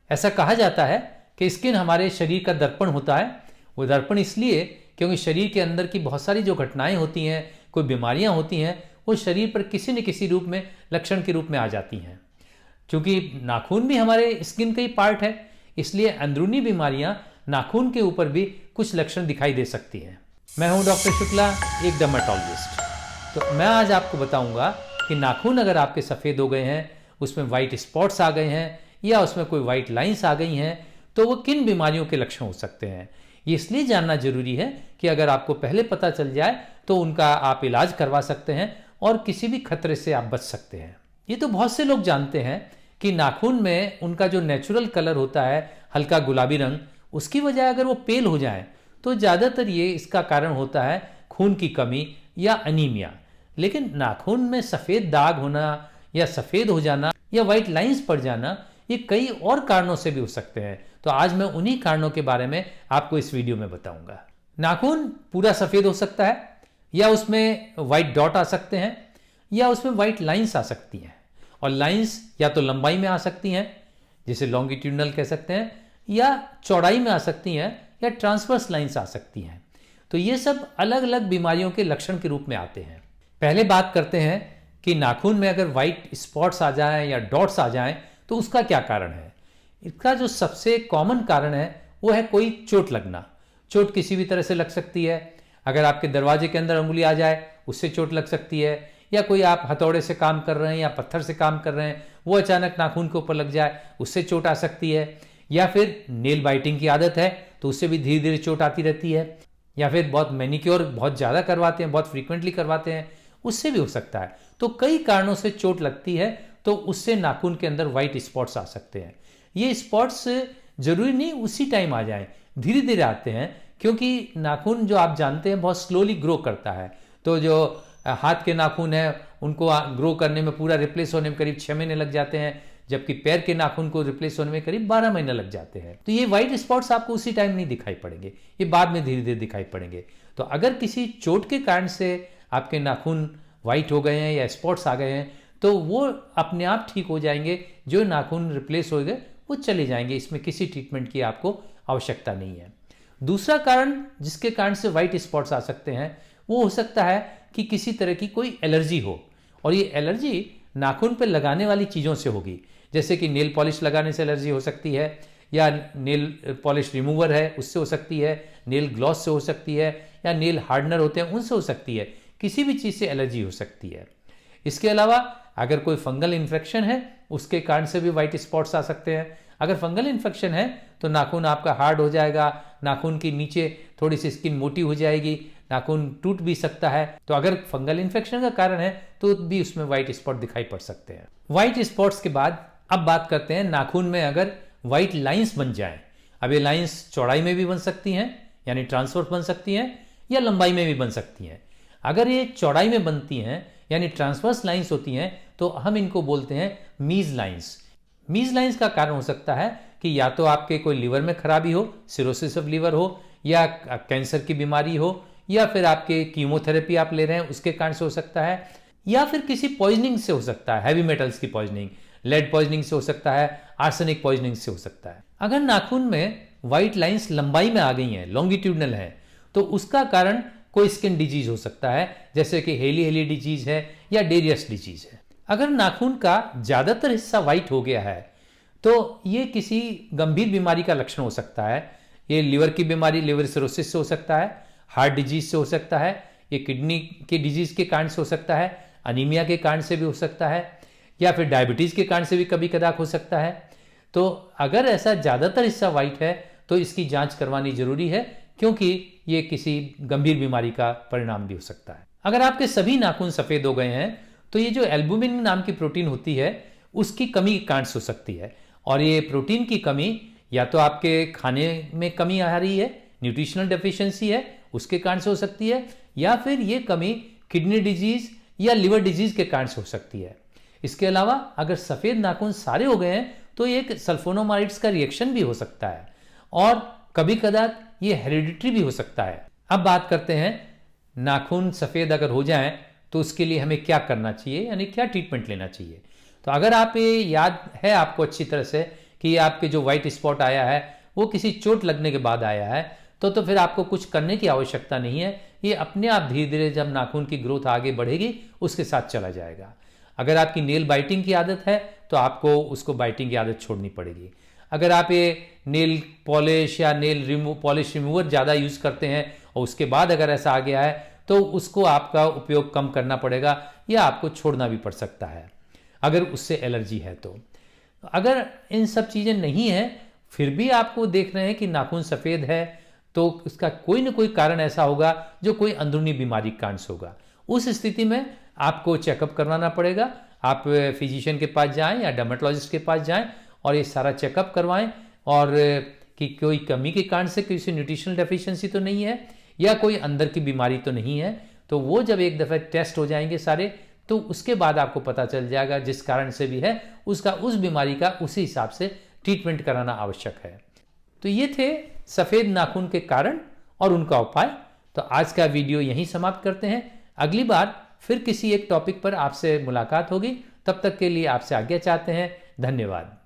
ऐसा कहा जाता है कि स्किन हमारे शरीर का दर्पण होता है। वो दर्पण इसलिए क्योंकि शरीर के अंदर की बहुत सारी जो घटनाएं होती हैं, कोई बीमारियां होती हैं, वो शरीर पर किसी न किसी रूप में, लक्षण के रूप में आ जाती हैं। क्योंकि नाखून भी हमारे स्किन का ही पार्ट है, इसलिए अंदरूनी बीमारियां नाखून के ऊपर भी कुछ लक्षण दिखाई दे सकती हैं। मैं हूं डॉक्टर शुक्ला, एक डर्मेटोलॉजिस्ट। तो मैं आज आपको बताऊंगा कि नाखून अगर आपके सफ़ेद हो गए हैं, उसमें वाइट स्पॉट्स आ गए हैं या उसमें कोई वाइट लाइंस आ गई हैं, तो वो किन बीमारियों के लक्षण हो सकते हैं। ये इसलिए जानना जरूरी है कि अगर आपको पहले पता चल जाए तो उनका आप इलाज करवा सकते हैं और किसी भी खतरे से आप बच सकते हैं। ये तो बहुत से लोग जानते हैं कि नाखून में उनका जो नेचुरल कलर होता है, हल्का गुलाबी रंग, उसकी वजह अगर वो पेल हो जाए तो ज़्यादातर ये इसका कारण होता है खून की कमी या अनीमिया। लेकिन नाखून में सफ़ेद दाग होना या सफ़ेद हो जाना या वाइट लाइंस पड़ जाना, ये कई और कारणों से भी हो सकते हैं। तो आज मैं उन्हीं कारणों के बारे में आपको इस वीडियो में बताऊंगा। नाखून पूरा सफ़ेद हो सकता है, या उसमें वाइट डॉट आ सकते हैं, या उसमें वाइट लाइंस आ सकती हैं। और लाइंस या तो लंबाई में आ सकती हैं, जिसे लॉन्गिट्यूडनल कह सकते हैं, या चौड़ाई में आ सकती हैं, या ट्रांसवर्स लाइंस आ सकती हैं। तो ये सब अलग अलग बीमारियों के लक्षण के रूप में आते हैं। पहले बात करते हैं कि नाखून में अगर वाइट स्पॉट्स आ जाएं या डॉट्स आ जाएं तो उसका क्या कारण है। इसका जो सबसे कॉमन कारण है वो है कोई चोट लगना। चोट किसी भी तरह से लग सकती है। अगर आपके दरवाजे के अंदर उंगली आ जाए उससे चोट लग सकती है, या कोई आप हथौड़े से काम कर रहे हैं या पत्थर से काम कर रहे हैं, वो अचानक नाखून के ऊपर लग जाए, उससे चोट आ सकती है। या फिर नेल बाइटिंग की आदत है तो उससे भी धीरे धीरे चोट आती रहती है। या फिर बहुत मैनिक्योर बहुत ज़्यादा करवाते हैं, बहुत फ्रीक्वेंटली करवाते हैं, उससे भी हो सकता है। तो कई कारणों से चोट लगती है, तो उससे नाखून के अंदर वाइट स्पॉट्स आ सकते हैं। ये स्पॉट्स जरूरी नहीं उसी टाइम आ जाएं, धीरे धीरे आते हैं, क्योंकि नाखून जो आप जानते हैं बहुत स्लोली ग्रो करता है। तो जो हाथ के नाखून है उनको ग्रो करने में, पूरा रिप्लेस होने में करीब 6 महीने लग जाते हैं, जबकि पैर के नाखून को रिप्लेस होने में करीब 12 महीने लग जाते हैं। तो ये वाइट स्पॉट्स आपको उसी टाइम नहीं दिखाई पड़ेंगे, ये बाद में धीरे धीरे दिखाई पड़ेंगे। तो अगर किसी चोट के कारण से आपके नाखून वाइट हो गए हैं या स्पॉट्स आ गए हैं तो वो अपने आप ठीक हो जाएंगे। जो नाखून रिप्लेस हो गए वो चले जाएंगे, इसमें किसी ट्रीटमेंट की आपको आवश्यकता नहीं है। दूसरा कारण जिसके कारण से वाइट स्पॉट्स आ सकते हैं वो हो सकता है कि किसी तरह की कोई एलर्जी हो, और ये एलर्जी नाखून पर लगाने वाली चीज़ों से होगी। जैसे कि नेल पॉलिश लगाने से एलर्जी हो सकती है, या नेल पॉलिश रिमूवर है उससे हो सकती है, नेल ग्लॉस से हो सकती है, या नेल हार्डनर होते हैं उनसे हो सकती है। किसी भी चीज़ से एलर्जी हो सकती है। इसके अलावा अगर कोई फंगल इन्फेक्शन है उसके कारण से भी वाइट स्पॉट्स आ सकते हैं। अगर फंगल इन्फेक्शन है तो नाखून आपका हार्ड हो जाएगा, नाखून के नीचे थोड़ी सी स्किन मोटी हो जाएगी, नाखून टूट भी सकता है। तो अगर फंगल इन्फेक्शन का कारण है तो भी उसमें वाइट स्पॉट दिखाई पड़ सकते हैं। वाइट स्पॉट्स के बाद अब बात करते हैं नाखून में अगर वाइट लाइंस बन जाए। अब ये लाइंस चौड़ाई में भी बन सकती हैं, यानी ट्रांसवर्स बन सकती हैं, या लंबाई में भी बन सकती हैं। अगर ये चौड़ाई में बनती हैं यानी ट्रांसवर्स लाइंस होती हैं तो हम इनको बोलते हैं मीज लाइंस। मीज लाइंस का कारण हो सकता है कि या तो आपके कोई लिवर में खराबी हो, सिरोसिस ऑफ लिवर हो, या कैंसर की बीमारी हो, या फिर आपके कीमोथेरेपी आप ले रहे हैं उसके कारण से हो सकता है, या फिर किसी पॉइजनिंग से हो सकता है, हैवी मेटल्स की पॉइजनिंग, लेड पॉइजनिंग से हो सकता है, आर्सेनिक पॉइजनिंग से हो सकता है। अगर नाखून में वाइट लाइंस लंबाई में आ गई हैं, लॉन्गिट्यूडनल है, तो उसका कारण कोई स्किन डिजीज हो सकता है, जैसे कि हेली हेली डिजीज है या डेरियस डिजीज है। अगर नाखून का ज्यादातर हिस्सा वाइट हो गया है तो ये किसी गंभीर बीमारी का लक्षण हो सकता है। ये लिवर की बीमारी, लिवर सिरोसिस से हो सकता है, हार्ट डिजीज से हो सकता है, ये किडनी के डिजीज के कारण से हो सकता है, अनीमिया के कारण से भी हो सकता है, या फिर डायबिटीज के कारण से भी कभी कदार हो सकता है। तो अगर ऐसा ज्यादातर हिस्सा वाइट है तो इसकी जांच करवानी जरूरी है, क्योंकि ये किसी गंभीर बीमारी का परिणाम भी हो सकता है। अगर आपके सभी नाखून सफेद हो गए हैं तो ये जो एल्बुमिन नाम की प्रोटीन होती है उसकी कमी के कारण हो सकती है। और ये प्रोटीन की कमी या तो आपके खाने में कमी आ रही है, न्यूट्रिशनल डेफिशिएंसी है उसके कारण से हो सकती है, या फिर ये कमी किडनी डिजीज या लिवर डिजीज के कारण से हो सकती है। इसके अलावा अगर सफेद नाखून सारे हो गए हैं तो एक सल्फोनामाइड्स का रिएक्शन भी हो सकता है, और कभी कदार ये हेरिडिटरी भी हो सकता है। अब बात करते हैं नाखून सफेद अगर हो जाएं तो उसके लिए हमें क्या करना चाहिए, यानी क्या ट्रीटमेंट लेना चाहिए। तो अगर आप ये याद है आपको अच्छी तरह से कि आपके जो व्हाइट स्पॉट आया है वो किसी चोट लगने के बाद आया है, तो फिर आपको कुछ करने की आवश्यकता नहीं है। ये अपने आप धीरे धीरे जब नाखून की ग्रोथ आगे बढ़ेगी उसके साथ चला जाएगा। अगर आपकी नेल बाइटिंग की आदत है तो आपको उसको बाइटिंग की आदत छोड़नी पड़ेगी। अगर आप ये नेल पॉलिश या नेल पॉलिश रिमूवर ज़्यादा यूज़ करते हैं और उसके बाद अगर ऐसा आ गया है तो उसको आपका उपयोग कम करना पड़ेगा या आपको छोड़ना भी पड़ सकता है अगर उससे एलर्जी है तो। अगर इन सब चीज़ें नहीं हैं फिर भी आपको देख रहे हैं कि नाखून सफ़ेद है तो इसका कोई ना कोई कारण ऐसा होगा जो कोई अंदरूनी बीमारी का कारण से होगा। उस स्थिति में आपको चेकअप करवाना पड़ेगा। आप फिजिशियन के पास जाएं या डर्मेटोलॉजिस्ट के पास जाएं और ये सारा चेकअप करवाएं और कि कोई कमी के कारण से किसी न्यूट्रिशनल डेफिशिएंसी तो नहीं है या कोई अंदर की बीमारी तो नहीं है। तो वो जब एक दफ़े टेस्ट हो जाएंगे सारे तो उसके बाद आपको पता चल जाएगा जिस कारण से भी है उसका उस बीमारी का उसी हिसाब से ट्रीटमेंट कराना आवश्यक है। तो ये थे सफ़ेद नाखून के कारण और उनका उपाय। तो आज का वीडियो यहीं समाप्त करते हैं। अगली बार फिर किसी एक टॉपिक पर आपसे मुलाकात होगी। तब तक के लिए आपसे आज्ञा चाहते हैं। धन्यवाद।